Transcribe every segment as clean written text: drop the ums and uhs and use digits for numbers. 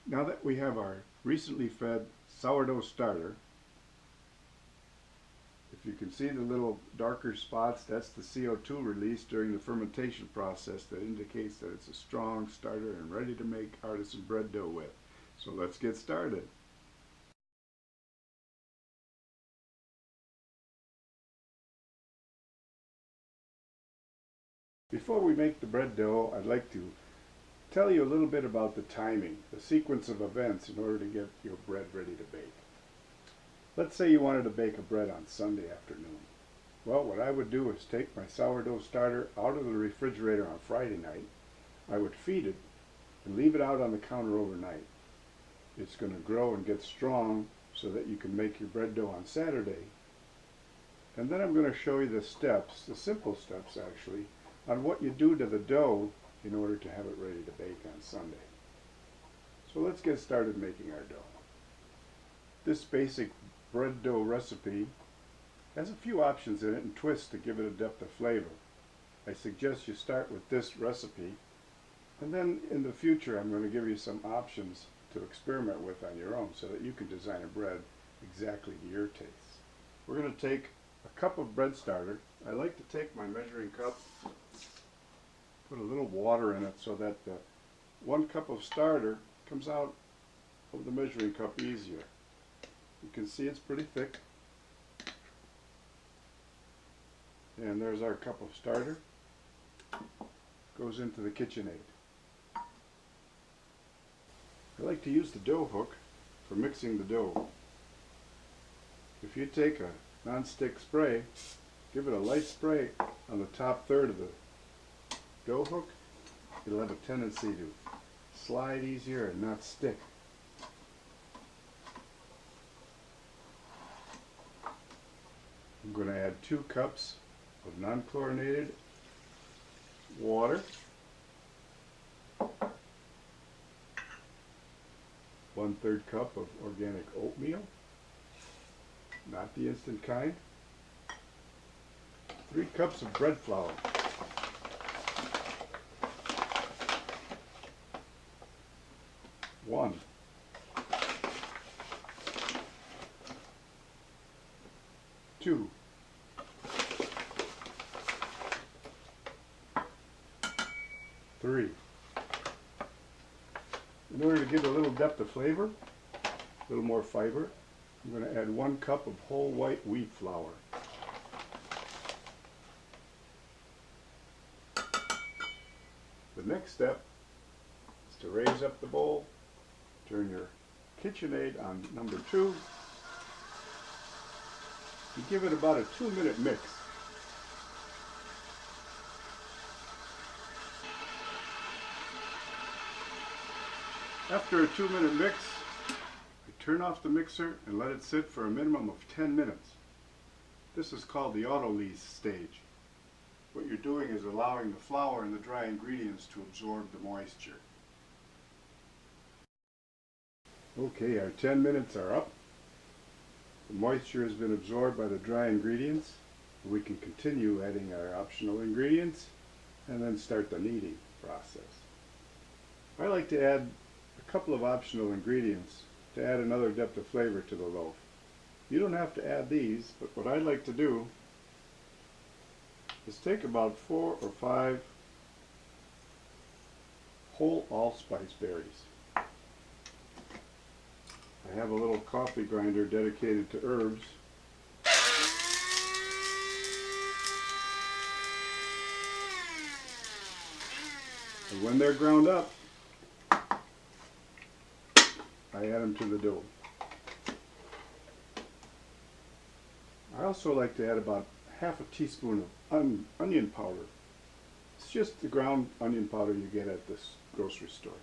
Now that we have our recently fed sourdough starter, if you can see the little darker spots, that's the CO2 release during the fermentation process that indicates that it's a strong starter and ready to make artisan bread dough with. So let's get started. Before we make the bread dough, I'd like to tell you a little bit about the timing, the sequence of events in order to get your bread ready to bake. Let's say you wanted to bake a bread on Sunday afternoon. Well, what I would do is take my sourdough starter out of the refrigerator on Friday night. I would feed it and leave it out on the counter overnight. It's going to grow and get strong so that you can make your bread dough on Saturday. And then I'm going to show you the steps, the simple steps actually, on what you do to the dough in order to have it ready to bake on Sunday. So let's get started making our dough. This basic bread dough recipe has a few options in it and twists to give it a depth of flavor. I suggest you start with this recipe, and then in the future I'm going to give you some options to experiment with on your own so that you can design a bread exactly to your taste. We're going to take a cup of bread starter. I like to take my measuring cup, put a little water in it so that the 1 cup of starter comes out of the measuring cup easier. You can see it's pretty thick. And there's our cup of starter. Goes into the KitchenAid. I like to use the dough hook for mixing the dough. If you take a non-stick spray, give it a light spray on the top third of the dough hook, it'll have a tendency to slide easier and not stick. I'm going to add 2 cups of non-chlorinated water, 1/3 cup of organic oatmeal, not the instant kind, 3 cups of bread flour, 1, 2, 3. In order to give a little depth of flavor, a little more fiber, I'm going to add 1 cup of whole white wheat flour. The next step is to raise up the bowl, turn your KitchenAid on number 2, and give it about a 2-minute mix. After a 2-minute mix, I turn off the mixer and let it sit for a minimum of 10 minutes. This is called the autolyse stage. What you're doing is allowing the flour and the dry ingredients to absorb the moisture. Okay, our 10 minutes are up. The moisture has been absorbed by the dry ingredients. We can continue adding our optional ingredients and then start the kneading process. I like to add a couple of optional ingredients to add another depth of flavor to the loaf. You don't have to add these, but what I'd like to do is take about 4 or 5 whole allspice berries. I have a little coffee grinder dedicated to herbs. And when they're ground up, I add them to the dough. I also like to add about half a teaspoon of onion powder. It's just the ground onion powder you get at this grocery store.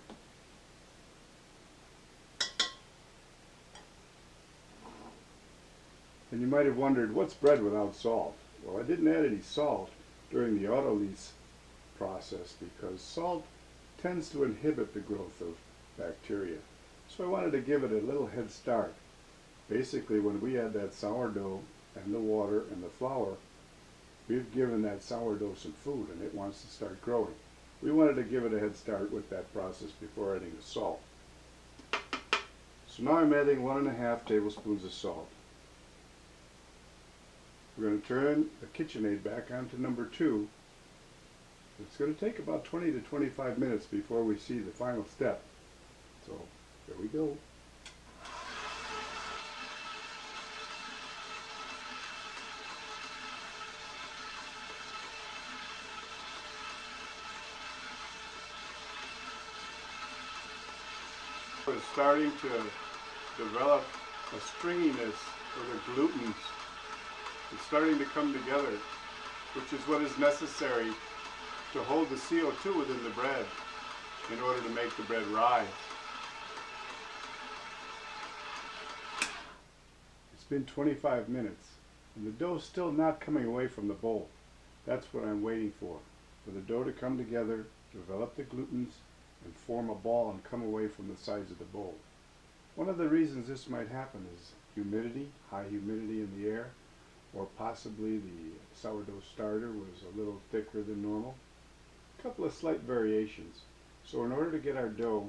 And you might have wondered, what's bread without salt? Well, I didn't add any salt during the autolyse process because salt tends to inhibit the growth of bacteria. So I wanted to give it a little head start. Basically, when we add that sourdough and the water and the flour, we've given that sourdough some food and it wants to start growing. We wanted to give it a head start with that process before adding the salt. So now I'm adding 1½ tablespoons of salt. We're going to turn the KitchenAid back on to number 2. It's going to take about 20 to 25 minutes before we see the final step. So here we go. It's starting to develop a stringiness for the glutens. It's starting to come together, which is what is necessary to hold the CO2 within the bread in order to make the bread rise. It's been 25 minutes and the dough's still not coming away from the bowl. That's what I'm waiting for the dough to come together, develop the glutens, and form a ball and come away from the sides of the bowl. One of the reasons this might happen is humidity, high humidity in the air, or possibly the sourdough starter was a little thicker than normal. A couple of slight variations. So in order to get our dough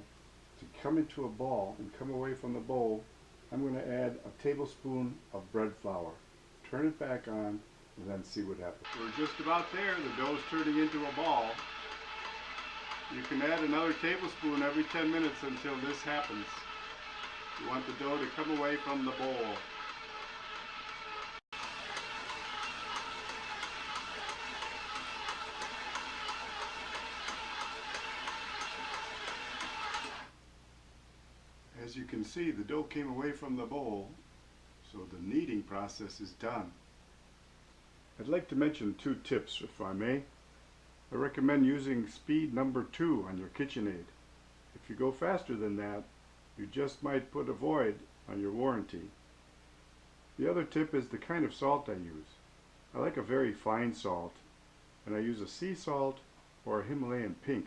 to come into a ball and come away from the bowl, I'm going to add a tablespoon of bread flour. Turn it back on and then see what happens. We're just about there. The dough's turning into a ball. You can add another tablespoon every 10 minutes until this happens. You want the dough to come away from the bowl. As you can see, the dough came away from the bowl, so the kneading process is done. I'd like to mention 2 tips, if I may. I recommend using speed number 2 on your KitchenAid. If you go faster than that, you just might put a void on your warranty. The other tip is the kind of salt I use. I like a very fine salt, and I use a sea salt or a Himalayan pink.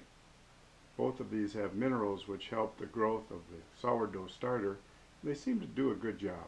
Both of these have minerals which help the growth of the sourdough starter. They seem to do a good job.